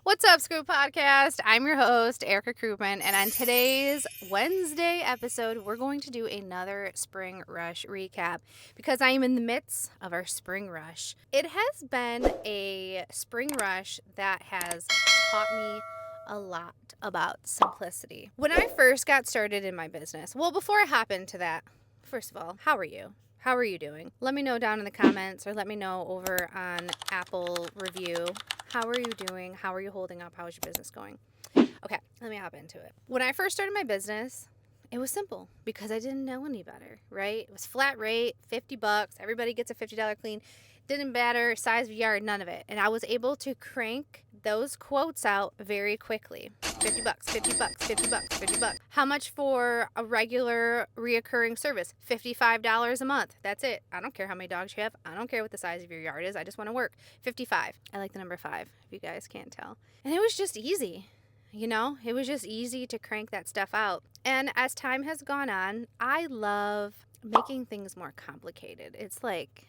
What's up, Scoop Podcast? I'm your host, Erica Krupman, and on today's Wednesday episode, we're going to do another spring rush recap because I am in the midst of our spring rush. It has been a spring rush that has taught me a lot about simplicity. When I first got started in my business, well, before I hop into that, first of all, how are you? How are you doing? Let me know down in the comments or let me know over on Apple Review. How are you doing? How are you holding up? How is your business going? Okay, let me hop into it. When I first started my business, it was simple because I didn't know any better, right? It was flat rate, $50. Everybody gets a $50 clean. Didn't matter, size of yard, none of it. And I was able to crank those quotes out very quickly. $50, $50, $50, $50. How much for a regular reoccurring service? $55 a month. That's it. I don't care how many dogs you have. I don't care what the size of your yard is. I just want to work. 55. I like the number 5, if you guys can't tell. And it was just easy. You know, it was just easy to crank that stuff out. And as time has gone on, I love making things more complicated. It's like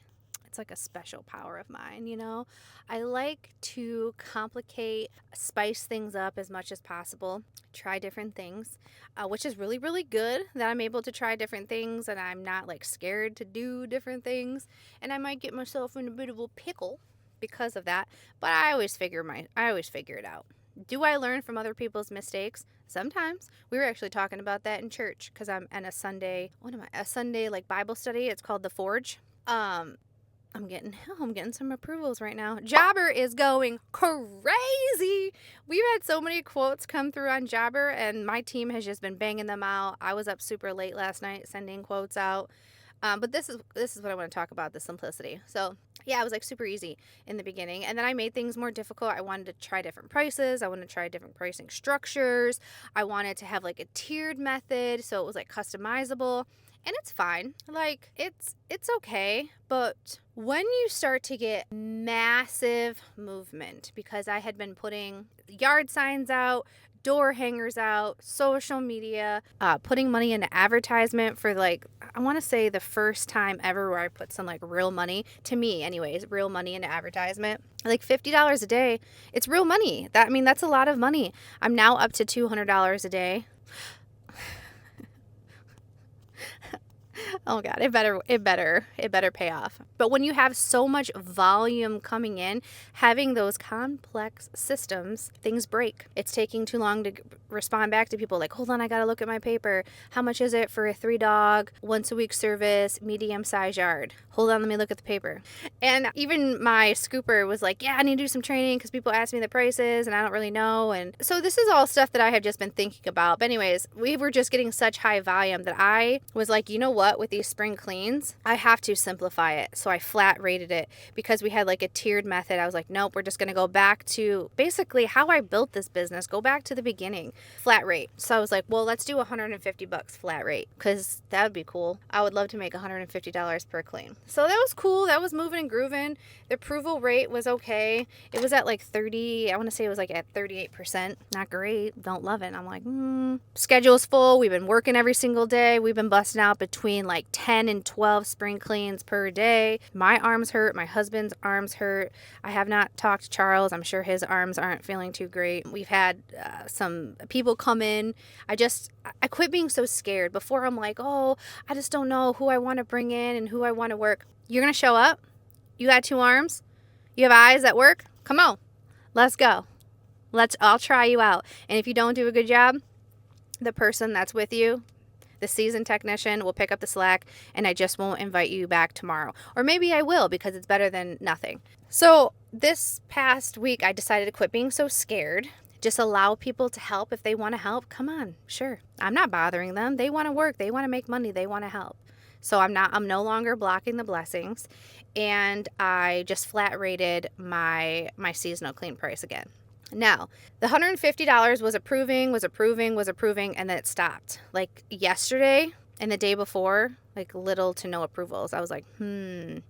a special power of mine, you know? I like to complicate, spice things up as much as possible, try different things, which is really, really good that I'm able to try different things and I'm not like scared to do different things. And I might get myself in a bit of a pickle because of that, but I always figure it out. Do I learn from other people's mistakes? Sometimes. We were actually talking about that in church because I'm in a Sunday like Bible study. It's called The Forge. I'm getting some approvals right now. Jobber is going crazy. We've had so many quotes come through on Jobber, and my team has just been banging them out. I was up super late last night sending quotes out. But this is what I want to talk about, the simplicity. So yeah, it was like super easy in the beginning. And then I made things more difficult. I wanted to try different prices. I wanted to try different pricing structures. I wanted to have like a tiered method so it was like customizable. And it's fine. Like it's okay, but when you start to get massive movement, because I had been putting yard signs out, door hangers out, social media, putting money into advertisement for like, I want to say the first time ever where I put some like real money, to me anyways, real money into advertisement, like $50 a day. It's real money. That's a lot of money. I'm now up to $200 a day. Oh God, it better pay off. But when you have so much volume coming in, having those complex systems, things break. It's taking too long to respond back to people like, hold on, I gotta look at my paper. How much is it for a 3-dog, once a week service, medium size yard? Hold on, let me look at the paper. And even my scooper was like, yeah, I need to do some training because people ask me the prices and I don't really know. And so this is all stuff that I have just been thinking about. But anyways, we were just getting such high volume that I was like, you know what, with these spring cleans, I have to simplify it. So I flat rated it because we had like a tiered method. I was like, nope, we're just going to go back to basically how I built this business, go back to the beginning, flat rate. So I was like, well, let's do $150 flat rate because that would be cool. I would love to make $150 per clean. So that was cool. That was moving and grooving. The approval rate was okay. It was at like 30, I want to say it was like at 38%. Not great. Don't love it. I'm like, schedule's full. We've been working every single day. We've been busting out between like 10 and 12 spring cleans per day. My arms hurt. My husband's arms hurt. I have not talked to Charles. I'm sure his arms aren't feeling too great. We've had some people come in. I quit being so scared. Before I'm like, oh, I just don't know who I want to bring in and who I want to work. You're going to show up. You got 2 arms. You have eyes that work. Come on. Let's go. I'll try you out. And if you don't do a good job, the person that's with you, the seasoned technician, will pick up the slack and I just won't invite you back tomorrow. Or maybe I will because it's better than nothing. So this past week, I decided to quit being so scared. Just allow people to help if they want to help. Come on, sure. I'm not bothering them. They want to work. They want to make money. They want to help. So I'm no longer blocking the blessings. And I just flat rated my seasonal clean price again. Now, the $150 was approving, and then it stopped. Like yesterday and the day before, like little to no approvals. I was like, I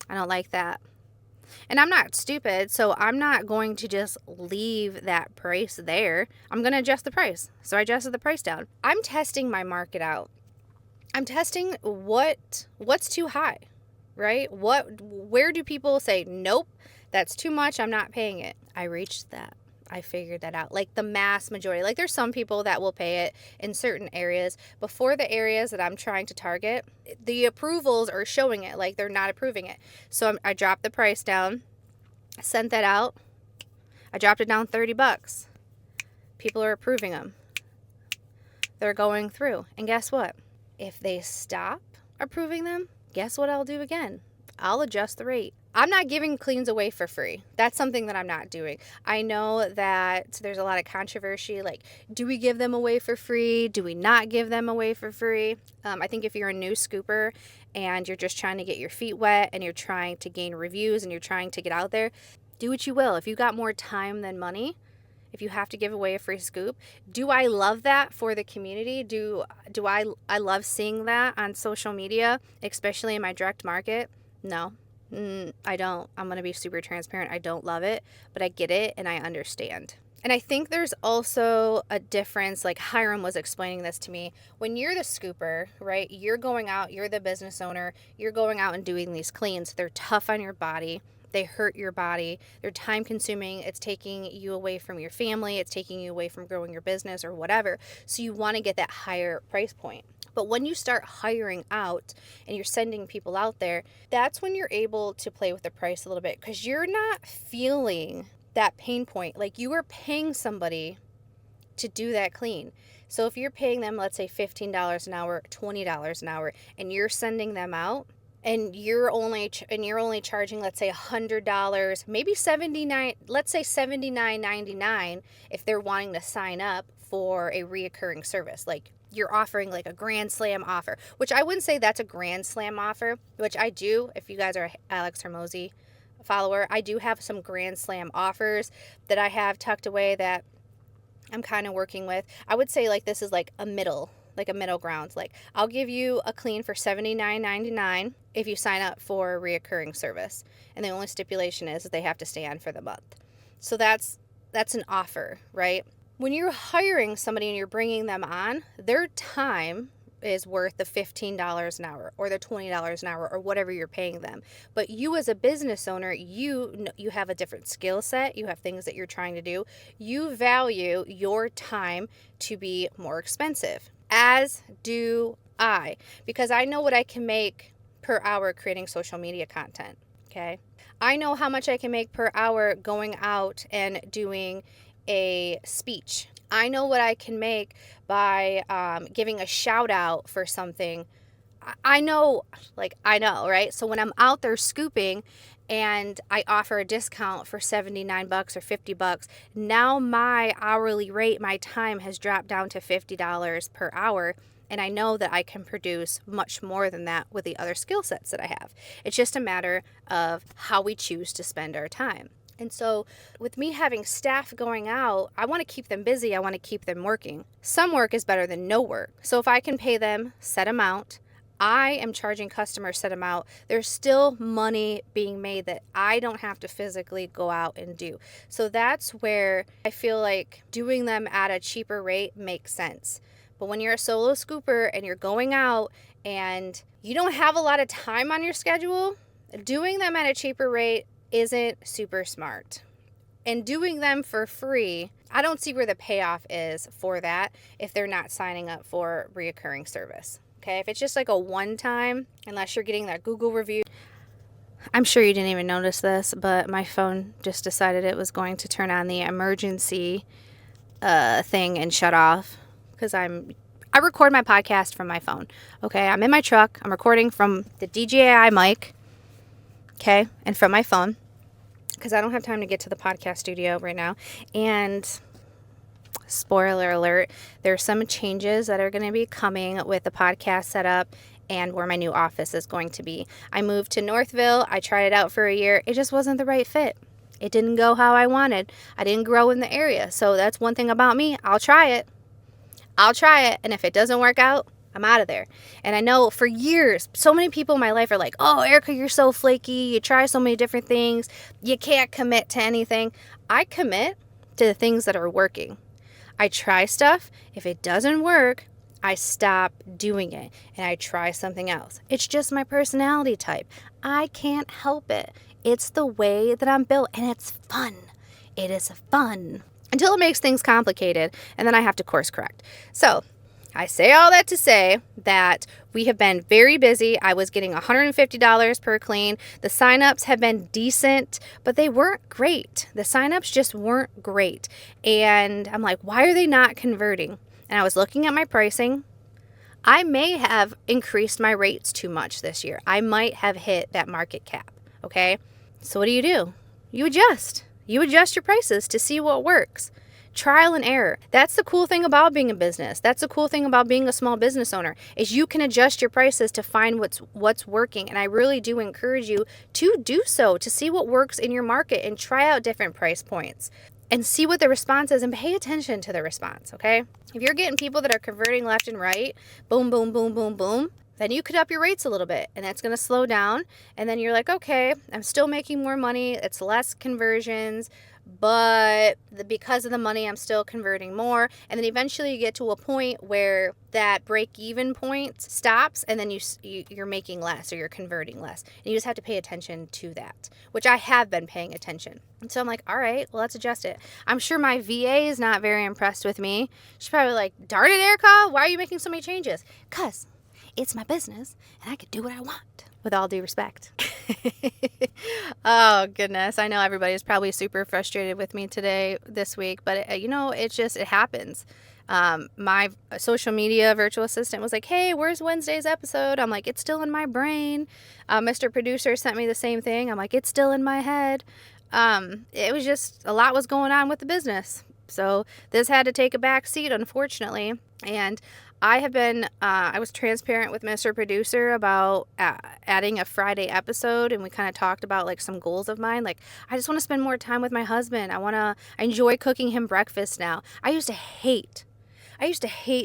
don't like that. And I'm not stupid, so I'm not going to just leave that price there. I'm going to adjust the price. So I adjusted the price down. I'm testing my market out. I'm testing what's too high, right? Where do people say, nope, that's too much, I'm not paying it. I reached that. I figured that out. Like the mass majority. Like there's some people that will pay it in certain areas, but for the areas that I'm trying to target, the approvals are showing it. Like they're not approving it. So I dropped the price down, sent that out. I dropped it down $30. People are approving them. They're going through. And guess what? If they stop approving them, guess what I'll do again? I'll adjust the rate. I'm not giving cleans away for free. That's something that I'm not doing. I know that there's a lot of controversy, like, do we give them away for free? Do we not give them away for free? I think if you're a new scooper and you're just trying to get your feet wet and you're trying to gain reviews and you're trying to get out there, do what you will. If you got more time than money, if you have to give away a free scoop, do I love that for the community? Do I love seeing that on social media, especially in my direct market? No. I don't. I'm going to be super transparent. I don't love it, but I get it and I understand. And I think there's also a difference, like Hiram was explaining this to me. When you're the scooper, right, you're going out, you're the business owner, you're going out and doing these cleans. They're tough on your body. They hurt your body. They're time consuming. It's taking you away from your family. It's taking you away from growing your business or whatever. So you want to get that higher price point. But when you start hiring out and you're sending people out there, that's when you're able to play with the price a little bit because you're not feeling that pain point. Like you are paying somebody to do that clean. So if you're paying them, let's say $15 an hour, $20 an hour, and you're sending them out and you're only charging, let's say $100, maybe $79, let's say $79.99 if they're wanting to sign up for a reoccurring service. Like you're offering like a Grand Slam offer, which I wouldn't say that's a Grand Slam offer, which I do. If you guys are Alex Hormozi follower, I do have some Grand Slam offers that I have tucked away that I'm kind of working with. I would say like this is like a middle ground. Like I'll give you a clean for $79.99 if you sign up for a reoccurring service. And the only stipulation is that they have to stay on for the month. So that's an offer, right? When you're hiring somebody and you're bringing them on, their time is worth the $15 an hour or the $20 an hour or whatever you're paying them. But you as a business owner, you have a different skill set. You have things that you're trying to do. You value your time to be more expensive, as do I, because I know what I can make per hour creating social media content, okay? I know how much I can make per hour going out and doing a speech. I know what I can make by giving a shout out for something. I know, right? So when I'm out there scooping and I offer a discount for $79 or $50, now my hourly rate, my time has dropped down to $50 per hour. And I know that I can produce much more than that with the other skill sets that I have. It's just a matter of how we choose to spend our time. And so with me having staff going out, I want to keep them busy. I want to keep them working. Some work is better than no work. So if I can pay them set amount, I am charging customers set amount. There's still money being made that I don't have to physically go out and do. So that's where I feel like doing them at a cheaper rate makes sense. But when you're a solo scooper and you're going out and you don't have a lot of time on your schedule, doing them at a cheaper rate isn't super smart. And doing them for free, I don't see where the payoff is for that if they're not signing up for reoccurring service. Okay, if it's just like a one-time, unless you're getting that Google review. I'm sure you didn't even notice this, but my phone just decided it was going to turn on the emergency thing and shut off because I record my podcast from my phone. Okay, I'm in my truck. I'm recording from the DJI mic. Okay, and from my phone, because I don't have time to get to the podcast studio right now. And spoiler alert, there's some changes that are going to be coming with the podcast setup and where my new office is going to be. I moved to Northville. I tried it out for a year. It just wasn't the right fit. It didn't go how I wanted. I didn't grow in the area. So that's one thing about me. I'll try it. And if it doesn't work out, I'm out of there. And I know for years, so many people in my life are like, oh, Erica, you're so flaky. You try so many different things. You can't commit to anything. I commit to the things that are working. I try stuff. If it doesn't work, I stop doing it and I try something else. It's just my personality type. I can't help it. It's the way that I'm built and it's fun. It is fun. until it makes things complicated, and then I have to course correct. So I say all that to say that we have been very busy. I was getting $150 per clean. The signups have been decent, but they weren't great. The signups just weren't great. And I'm like, why are they not converting? And I was looking at my pricing. I may have increased my rates too much this year. I might have hit that market cap, okay? So what do? You adjust. You adjust your prices to see what works. Trial and error. That's the cool thing about being a business. That's the cool thing about being a small business owner, is you can adjust your prices to find what's working. And I really do encourage you to do so, to see what works in your market and try out different price points and see what the response is and pay attention to the response, okay? If you're getting people that are converting left and right, boom, boom, boom, boom, boom, then you could up your rates a little bit, and that's going to slow down. And then you're like, okay, I'm still making more money. It's less conversions, but because of the money, I'm still converting more. And then eventually you get to a point where that break-even point stops, and then you're making less, or you're converting less. And you just have to pay attention to that, which I have been paying attention. And so I'm like, all right, well, let's adjust it. I'm sure my VA is not very impressed with me. She's probably like, darn it, Erica, why are you making so many changes? Because it's my business, and I can do what I want, with all due respect. Oh, goodness. I know everybody's probably super frustrated with me this week, but it happens. My social media virtual assistant was like, hey, where's Wednesday's episode? I'm like, it's still in my brain. Mr. Producer sent me the same thing. I'm like, it's still in my head. It was just, a lot was going on with the business. So this had to take a back seat, unfortunately. And I was transparent with Mr. Producer about adding a Friday episode, and we kind of talked about like some goals of mine. Like, I just want to spend more time with my husband. I enjoy cooking him breakfast now. I used to hate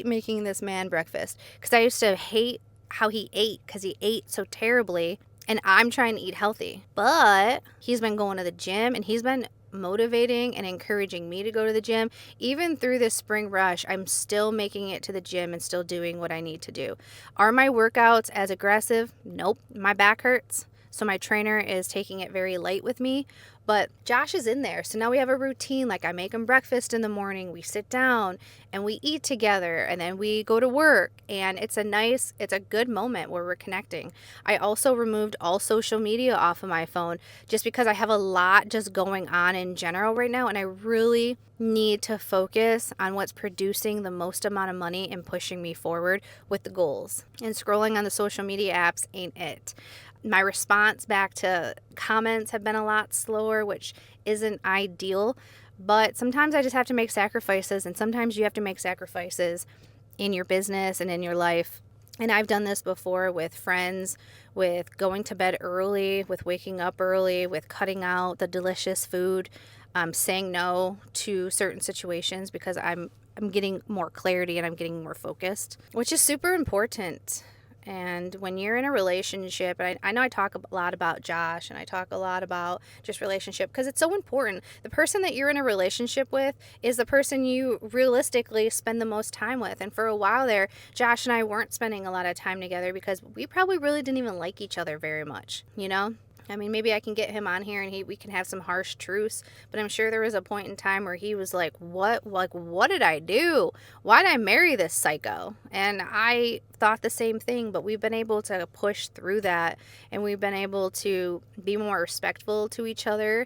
making this man breakfast, because I used to hate how he ate, because he ate so terribly, and I'm trying to eat healthy. But he's been going to the gym, and he's been motivating and encouraging me to go to the gym. Even through this spring rush, I'm still making it to the gym and still doing what I need to do. Are my workouts as aggressive? Nope. My back hurts, so my trainer is taking it very light with me. But Josh is in there, so now we have a routine. Like, I make him breakfast in the morning, we sit down and we eat together, and then we go to work, and it's a good moment where we're connecting. I also removed all social media off of my phone, just because I have a lot just going on in general right now, and I really need to focus on what's producing the most amount of money and pushing me forward with the goals. And scrolling on the social media apps ain't it. My response back to comments have been a lot slower, which isn't ideal, but sometimes I just have to make sacrifices, and sometimes you have to make sacrifices in your business and in your life. And I've done this before with friends, with going to bed early, with waking up early, with cutting out the delicious food, saying no to certain situations, because I'm getting more clarity and I'm getting more focused, which is super important. And when you're in a relationship, and I know I talk a lot about Josh, and I talk a lot about just relationship, because it's so important. The person that you're in a relationship with is the person you realistically spend the most time with. And for a while there, Josh and I weren't spending a lot of time together, because we probably really didn't even like each other very much, I mean, maybe I can get him on here and we can have some harsh truths, but I'm sure there was a point in time where he was like, what did I do? Why did I marry this psycho? And I thought the same thing, but we've been able to push through that, and we've been able to be more respectful to each other.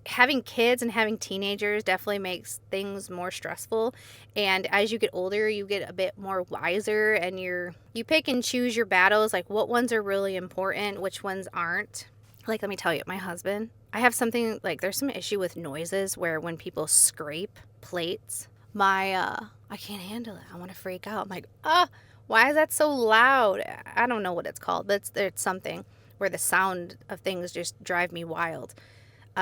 Having kids and having teenagers definitely makes things more stressful. And as you get older, you get a bit more wiser, and you pick and choose your battles, like what ones are really important, which ones aren't. Like, let me tell you, my husband, I have something, like, there's some issue with noises where when people scrape plates, I can't handle it. I want to freak out. I'm like, why is that so loud? I don't know what it's called, but it's something where the sound of things just drive me wild.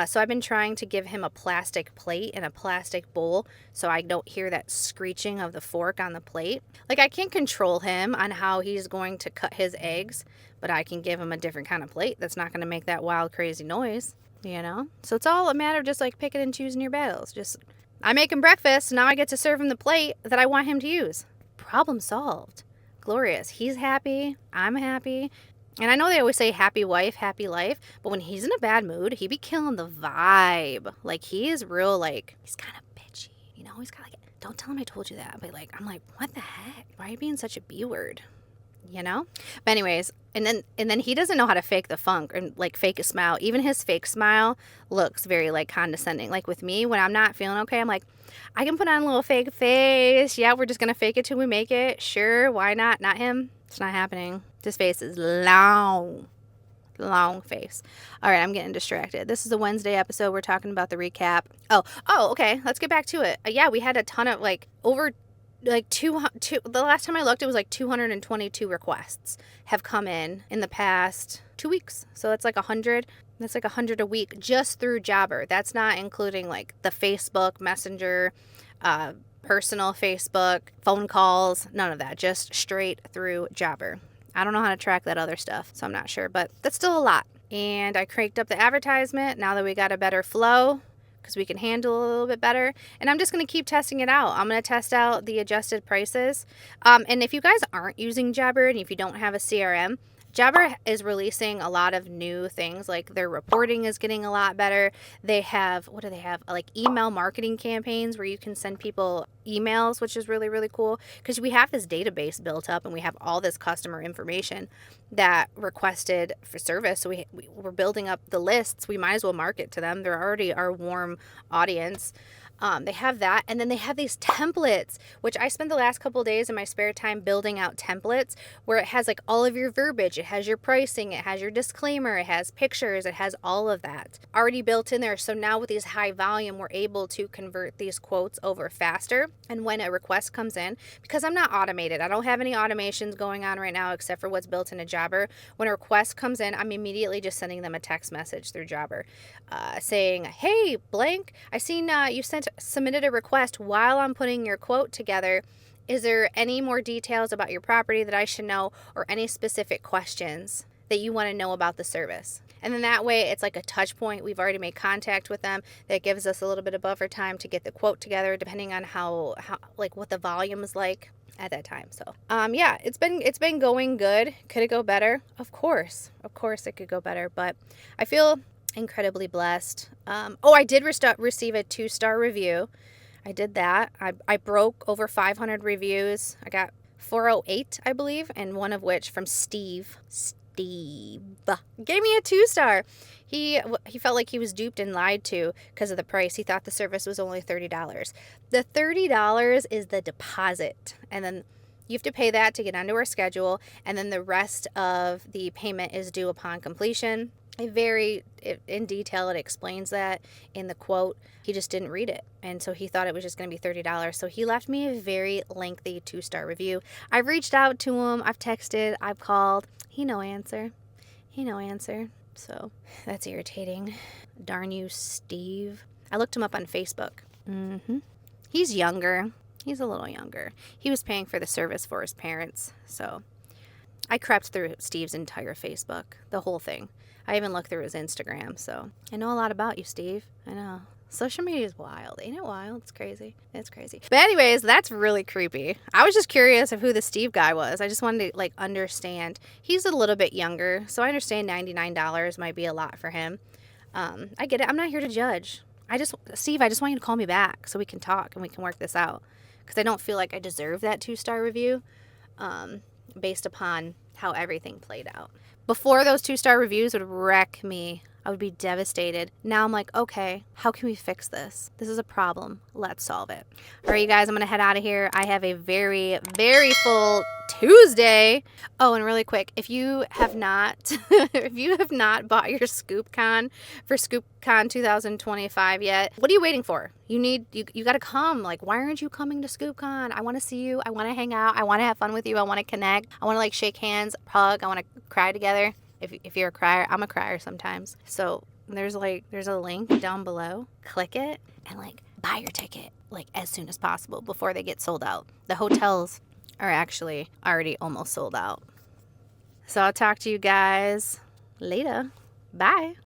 So I've been trying to give him a plastic plate and a plastic bowl, so I don't hear that screeching of the fork on the plate. Like, I can't control him on how he's going to cut his eggs, but I can give him a different kind of plate that's not going to make that wild, crazy noise, So it's all a matter of just, like, picking and choosing your battles. Just, I make him breakfast, now I get to serve him the plate that I want him to use. Problem solved. Glorious. He's happy. I'm happy. And I know they always say happy wife, happy life, but when he's in a bad mood, he be killing the vibe. Like, he is real, like, he's kind of bitchy. You know, he's got like, don't tell him I told you that. But like, I'm like, what the heck? Why are you being such a B word? You know? But anyways, and then he doesn't know how to fake the funk and like fake a smile. Even his fake smile looks very like condescending. Like with me, when I'm not feeling okay, I'm like, I can put on a little fake face. Yeah, we're just gonna fake it till we make it. Sure, why not? Not him. It's not happening. His face is long face. All right, I'm getting distracted. This is a Wednesday episode. We're talking about the recap. Oh, okay. Let's get back to it. Yeah, we had a ton of like over like the last time I looked, it was like 222 requests have come in the past 2 weeks. So it's like 100. That's like 100 a week just through Jobber. That's not including like the Facebook Messenger, personal Facebook, phone calls, none of that. Just straight through Jobber. I don't know how to track that other stuff, so I'm not sure, but that's still a lot. And I cranked up the advertisement now that we got a better flow because we can handle a little bit better. And I'm just going to keep testing it out. I'm going to test out the adjusted prices. And if you guys aren't using Jobber and if you don't have a CRM, Jobber is releasing a lot of new things. Like their reporting is getting a lot better. They have, what do they have? Like email marketing campaigns where you can send people emails, which is really, really cool because we have this database built up and we have all this customer information that requested for service. So we're building up the lists. We might as well market to them. They're already our warm audience. They have that, and then they have these templates, which I spent the last couple of days in my spare time building out templates where it has like all of your verbiage, it has your pricing, it has your disclaimer, it has pictures, it has all of that already built in there. So now with these high volume, we're able to convert these quotes over faster. And when a request comes in, because I'm not automated, I don't have any automations going on right now except for what's built into Jobber. When a request comes in, I'm immediately just sending them a text message through Jobber saying, hey, blank, I seen you submitted a request while I'm putting your quote together. Is there any more details about your property that I should know or any specific questions that you want to know about the service? And then that way it's like a touch point. We've already made contact with them. That gives us a little bit of buffer time to get the quote together depending on how like what the volume is like at that time. So yeah, it's been going good. Could it go better? Of course it could go better, but I feel incredibly blessed. I did receive a 2-star review. I did that. I broke over 500 reviews. I got 408, I believe, and one of which from Steve gave me a 2-star. He felt like he was duped and lied to because of the price. He thought the service was only $30. The $30 is the deposit, and then you have to pay that to get onto our schedule, and then the rest of the payment is due upon completion. In detail, it explains that in the quote. He just didn't read it, and so he thought it was just going to be $30. So he left me a very lengthy 2-star review. I've reached out to him. I've texted. I've called. He no answer. So that's irritating. Darn you, Steve. I looked him up on Facebook. He's younger. He's a little younger. He was paying for the service for his parents, so I crept through Steve's entire Facebook, the whole thing. I even looked through his Instagram, so I know a lot about you, Steve. I know. Social media is wild. Ain't it wild? It's crazy. But anyways, that's really creepy. I was just curious of who the Steve guy was. I just wanted to understand. He's a little bit younger, so I understand $99 might be a lot for him. I get it. I'm not here to judge. Steve, I just want you to call me back so we can talk and we can work this out. Because I don't feel like I deserve that 2-star review based upon how everything played out. Before, those 2-star reviews would wreck me. I would be devastated. Now I'm like, okay, how can we fix this? This is a problem. Let's solve it. All right, you guys, I'm going to head out of here. I have a very, very full Tuesday. Oh, and really quick, if you have not bought your ScoopCon for ScoopCon 2025 yet, what are you waiting for? You got to come. Like, why aren't you coming to ScoopCon? I want to see you. I want to hang out. I want to have fun with you. I want to connect. I want to shake hands, hug. I want to cry together. If you're a crier, I'm a crier sometimes. So there's a link down below. Click it and buy your ticket as soon as possible before they get sold out. The hotels are actually already almost sold out. So I'll talk to you guys later. Bye.